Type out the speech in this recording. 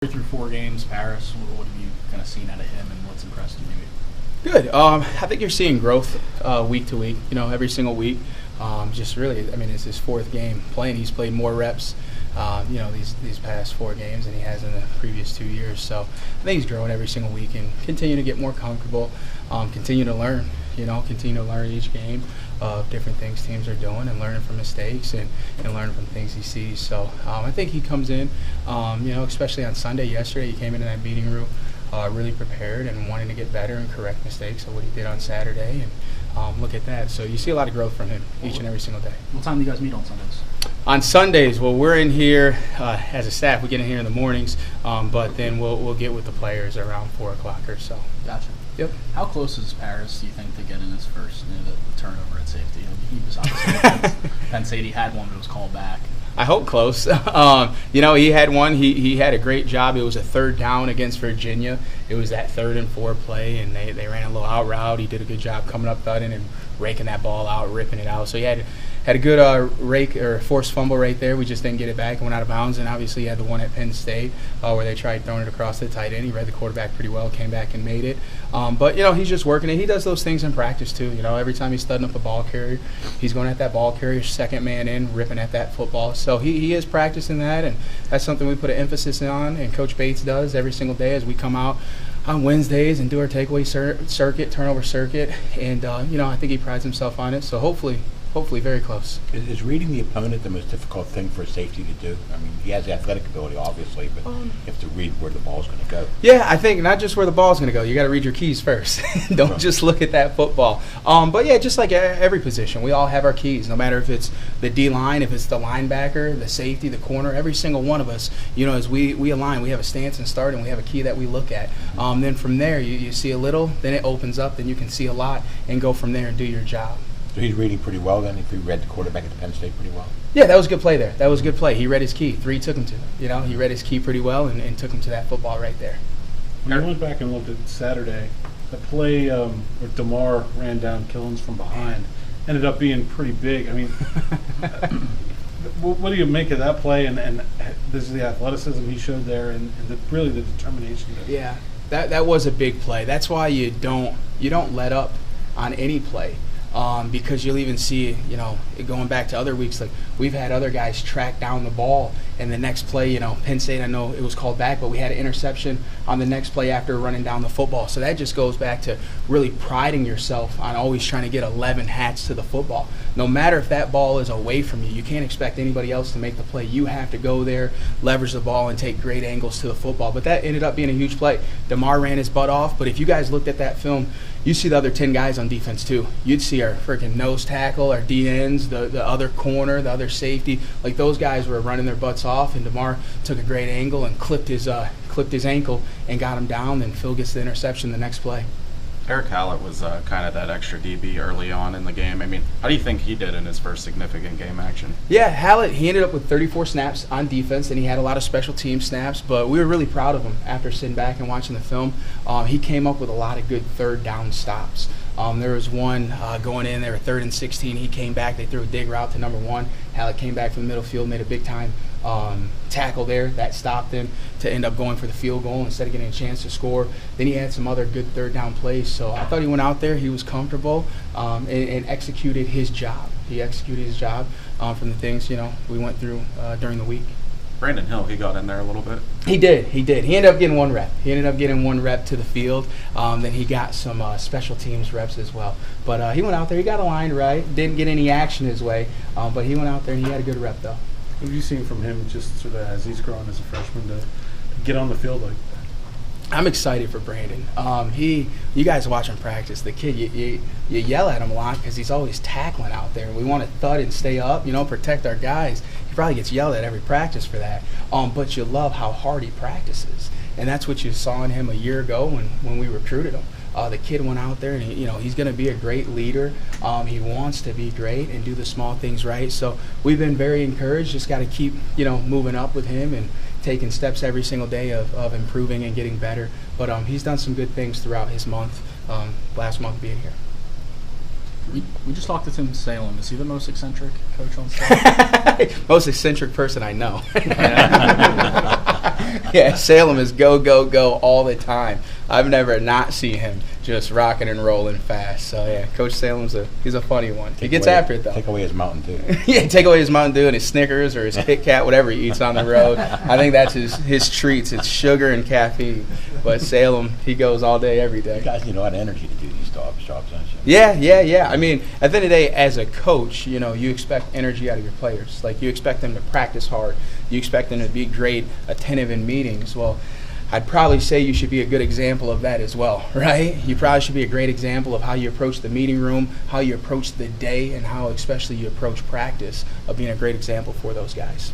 Through 4 games, Paris, what have you kind of seen out of him and what's impressed you maybe? Good. I think you're seeing growth week to week, every single week. Just really, it's his 4th game playing. He's played more reps, these past 4 games than he has in the previous 2 years. So I think he's growing every single week and continue to get more comfortable, continue to learn, continue to learn each game of different things teams are doing and learning from mistakes and learning from things he sees. So I think he comes in, especially on Sunday yesterday, he came into that meeting room really prepared and wanting to get better and correct mistakes of what he did on Saturday. And look at that. So you see a lot of growth from him each and every single day. What time do you guys meet on Sundays? On Sundays, well, we're in here as a staff. We get in here in the mornings, but then we'll get with the players around 4 o'clock or so. Gotcha. Yep. How close is Paris, do you think, to getting his first the turnover at safety? He was obviously Penn State. He had one, but it was called back. I hope close. He had one. He had a great job. It was a 3rd down against Virginia. It was that 3rd and 4 play, and they ran a little out route. He did a good job coming up, thudding, and raking that ball out, ripping it out. So he had a good rake or forced fumble right there. We just didn't get it back and went out of bounds. And obviously he had the one at Penn State where they tried throwing it across the tight end. He read the quarterback pretty well, came back and made it. But he's just working it. He does those things in practice too. Every time he's studding up a ball carrier, he's going at that ball carrier, 2nd man in, ripping at that football. So he is practicing that, and that's something we put an emphasis on, and Coach Bates does every single day as we come out on Wednesdays and do our takeaway circuit, turnover circuit, and I think he prides himself on it. So hopefully very close. Is reading the opponent the most difficult thing for a safety to do? He has the athletic ability, obviously, but you have to read where the ball's going to go. Yeah, I think not just where the ball's going to go. You got to read your keys first. Don't just look at that football. But yeah, just like every position, we all have our keys. No matter if it's the D-line, if it's the linebacker, the safety, the corner, every single one of us, as we align, we have a stance and start, and we have a key that we look at. Then from there, you see a little, then it opens up, then you can see a lot, and go from there and do your job. So he's reading pretty well then, if he read the quarterback at the Penn State pretty well? Yeah, that was a good play there. That was a good play. He read his key. 3 took him to it. He read his key pretty well and took him to that football right there. When I went back and looked at Saturday, the play where DeMar ran down Killens from behind ended up being pretty big. What do you make of that play? And this is the athleticism he showed there and really the determination. Yeah, that was a big play. That's why you don't let up on any play. Because you'll even see, going back to other weeks, like we've had other guys track down the ball, and the next play, Penn State, I know it was called back, but we had an interception on the next play after running down the football. So that just goes back to really priding yourself on always trying to get 11 hats to the football. No matter if that ball is away from you, you can't expect anybody else to make the play. You have to go there, leverage the ball, and take great angles to the football. But that ended up being a huge play. DeMar ran his butt off, but if you guys looked at that film, you see the other 10 guys on defense too. You'd see our freaking nose tackle, our DNs, the other corner, the other safety. Like those guys were running their butts off, and DeMar took a great angle and clipped his ankle and got him down. And Phil gets the interception the next play. Eric Hallett was kind of that extra DB early on in the game. How do you think he did in his first significant game action? Yeah, Hallett, he ended up with 34 snaps on defense, and he had a lot of special team snaps, but we were really proud of him after sitting back and watching the film. He came up with a lot of good 3rd down stops. There was one going in there, 3rd and 16. He came back. They threw a dig route to number 1. Hallett came back from the middle field, made a big-time tackle there. That stopped him to end up going for the field goal instead of getting a chance to score. Then he had some other good 3rd down plays. So I thought he went out there. He was comfortable and executed his job. He executed his job from the things, we went through during the week. Brandon Hill, he got in there a little bit. He did. He ended up getting 1 rep. He ended up getting 1 rep to the field. Then he got some special teams reps as well. But he went out there. He got aligned right. Didn't get any action his way. But he went out there and he had a good rep, though. What have you seen from him just sort of as he's grown as a freshman to get on the field like that? I'm excited for Brandon. You guys watch him practice. The kid, you yell at him a lot because he's always tackling out there. We want to thud and stay up, protect our guys. He probably gets yelled at every practice for that. But you love how hard he practices. And that's what you saw in him a year ago when we recruited him. The kid went out there and he's going to be a great leader. He wants to be great and do the small things right. So we've been very encouraged. Just got to keep moving up with him and taking steps every single day of improving and getting better. But he's done some good things throughout his month, last month being here. We just talked to Tim Salem. Is he the most eccentric coach on staff? Most eccentric person I know. Yeah, Salem is go, go, go all the time. I've never not seen him just rocking and rolling fast. So, yeah, Coach Salem's he's a funny one. He gets after it, though. Take away his Mountain Dew. Yeah, take away his Mountain Dew and his Snickers or his Kit Kat, whatever he eats on the road. I think that's his treats. It's sugar and caffeine. But Salem, he goes all day, every day. You guys need a lot of energy to do these jobs, don't you? Yeah. I mean, at the end of the day, as a coach, you expect energy out of your players. Like, you expect them to practice hard. You expect them to be great, attentive in meetings. Well, I'd probably say you should be a good example of that as well, right? You probably should be a great example of how you approach the meeting room, how you approach the day, and how especially you approach practice, of being a great example for those guys.